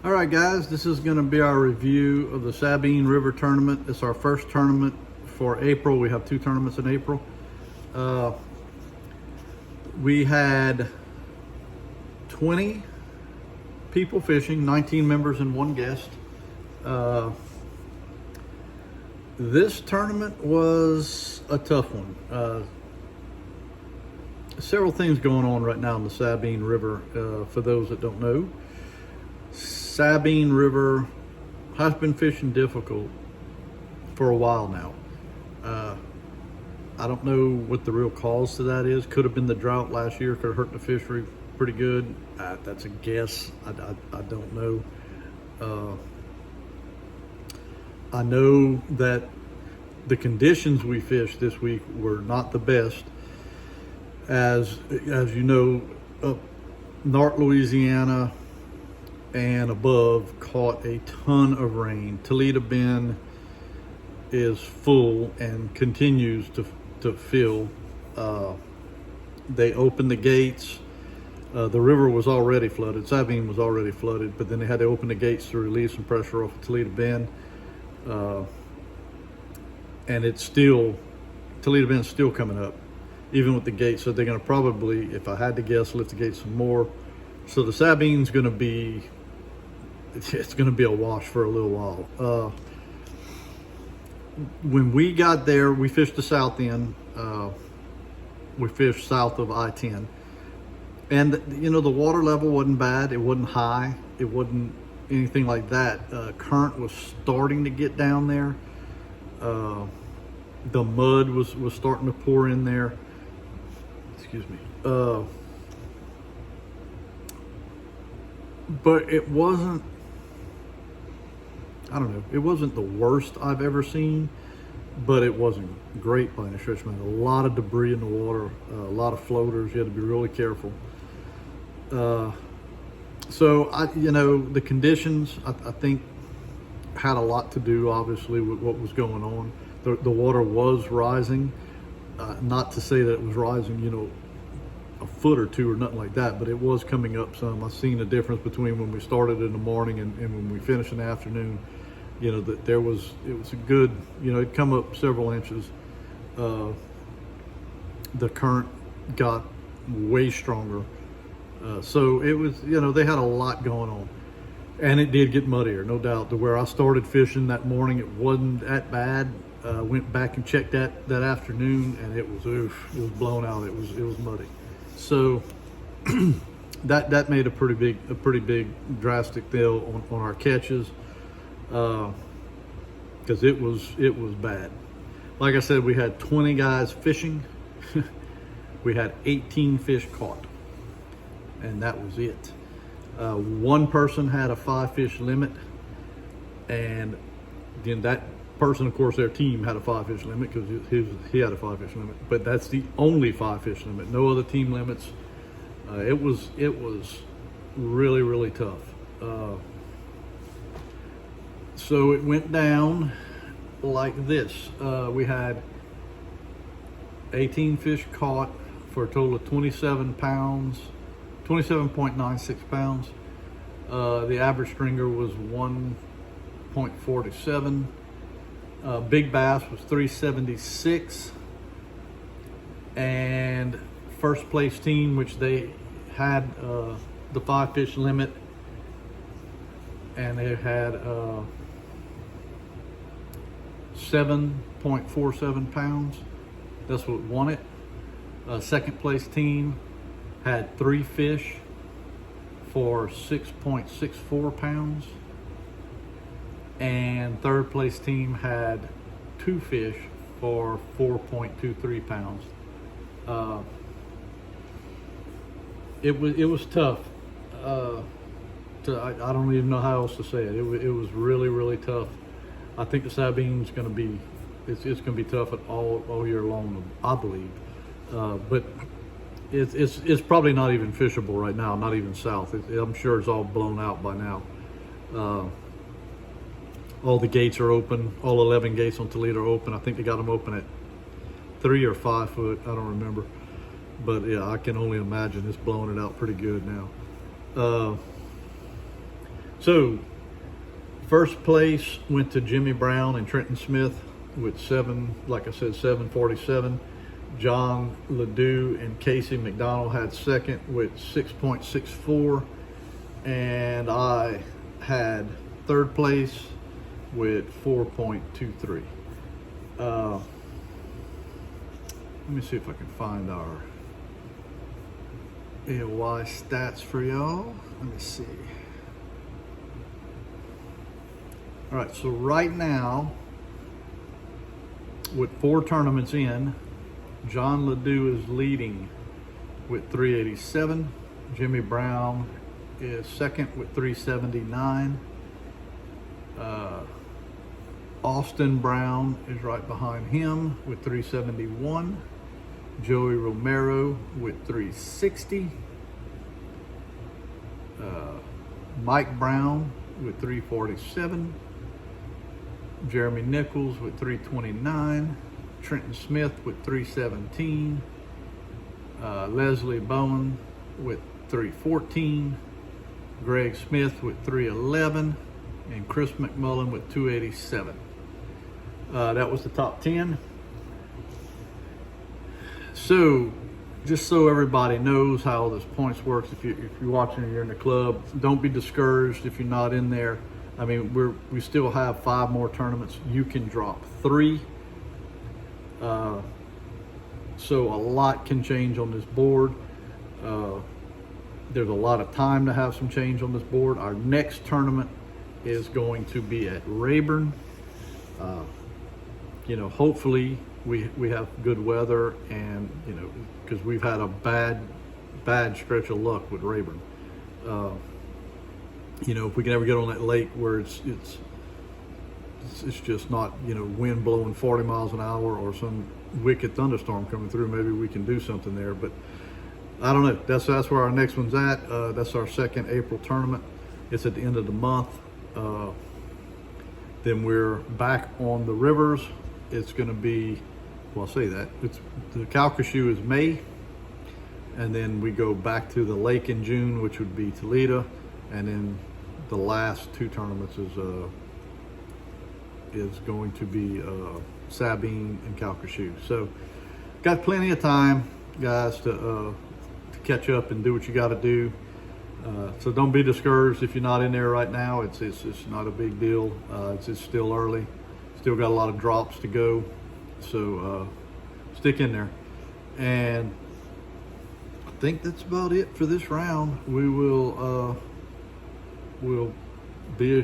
All right, guys, this is going to be our review of the Sabine River tournament. It's our first tournament for April. We have two tournaments in April. We had 20 people fishing, 19 members and one guest. This tournament was a tough one. Several things going on right now in the Sabine River. For those that don't know, Sabine River has been fishing difficult for a while now. I don't know what the real cause to that is. Could have been the drought last year, could have hurt the fishery pretty good. That's a guess. I don't know. I know that the conditions we fished this week were not the best. As you know, up North Louisiana and above caught a ton of rain. Toledo Bend is full and continues to fill. They opened the gates. The river was already flooded. Sabine was already flooded, but then they had to open the gates to release some pressure off of Toledo Bend. And it's still, Toledo Bend's still coming up, even with the gates. So they're going to probably, if I had to guess, lift the gates some more. So the Sabine's going to be, it's going to be a wash for a little while. When we got there, we fished the south end. We fished south of I-10. And, you know, the water level wasn't bad. It wasn't high. It wasn't anything like that. Current was starting to get down there. The mud was starting to pour in there. Excuse me. But it wasn't, I don't know, it wasn't the worst I've ever seen, but it wasn't great by any stretch, man. A lot of debris in the water, a lot of floaters. You had to be really careful. So the conditions, I think, had a lot to do, obviously, with what was going on. The water was rising. Not to say that it was rising, a foot or two or nothing like that, but it was coming up some. I've seen a difference between when we started in the morning and when we finished in the afternoon. That it was a good, it'd come up several inches. The current got way stronger. So it was, they had a lot going on. And it did get muddier, no doubt. To where I started fishing that morning, it wasn't that bad. Went back and checked that afternoon, and it was blown out. It was muddy. So that made a pretty big drastic deal on our catches, because it was bad. Like I said, we had 20 guys fishing. We had 18 fish caught, and that was it. One person had a 5-fish limit, and then that person, of course, their team had a 5-fish limit because he had a 5-fish limit. But that's the only 5-fish limit. No other team limits. It was really, really tough. So it went down like this. We had 18 fish caught for a total of 27 pounds. 27.96 pounds. The average stringer was 1.47. Big bass was 376. And first place team, which they had the 5-fish limit, and they had 7.47 pounds. That's what won it. Second place team had 3 fish for 6.64 pounds, and third place team had 2 fish for 4.23 pounds. It was tough. I don't even know how else to say it. It was really, really tough. I think the Sabine's going to be, it's going to be tough all year long, I believe. But it's probably not even fishable right now, not even south. I'm sure it's all blown out by now. All the gates are open. All 11 gates on Toledo are open. I think they got them open at 3 or 5 foot. I don't remember. But yeah, I can only imagine it's blowing it out pretty good now. So first place went to Jimmy Brown and Trenton Smith with 747. John Ledoux and Casey McDonald had second with 6.64, and I had third place with 4.23. Let me see if I can find our AOY stats for y'all. Let me see. All right, so right now, with 4 tournaments in, John Ledoux is leading with 387. Jimmy Brown is second with 379. Austin Brown is right behind him with 371. Joey Romero with 360. Mike Brown with 347. Jeremy Nichols with 329. Trenton Smith with 317. Leslie Bowen with 314. Greg Smith with 311. And Chris McMullen with 287. That was the top 10. So, just so everybody knows how this points works, if you're watching and you're in the club, don't be discouraged if you're not in there. I mean, we still have 5 more tournaments. You can drop 3. So a lot can change on this board. There's a lot of time to have some change on this board. Our next tournament is going to be at Rayburn. Hopefully we have good weather, and because we've had a bad stretch of luck with Rayburn. If we can ever get on that lake where it's just not wind blowing 40 miles an hour or some wicked thunderstorm coming through, maybe we can do something there. But I don't know. That's where our next one's at. That's our second April tournament. It's at the end of the month. Then we're back on the rivers. It's going to be, well, I'll say that. It's the Calcasieu is May, and then we go back to the lake in June, which would be Toledo, and then the last 2 tournaments is going to be Sabine and Calcasieu. So got plenty of time, guys, to catch up and do what you got to do. So don't be discouraged if you're not in there right now. It's not a big deal. It's still early. Still got a lot of drops to go. So stick in there. And I think that's about it for this round. We will we'll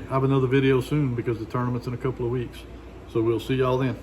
have another video soon because the tournament's in a couple of weeks. So we'll see y'all then.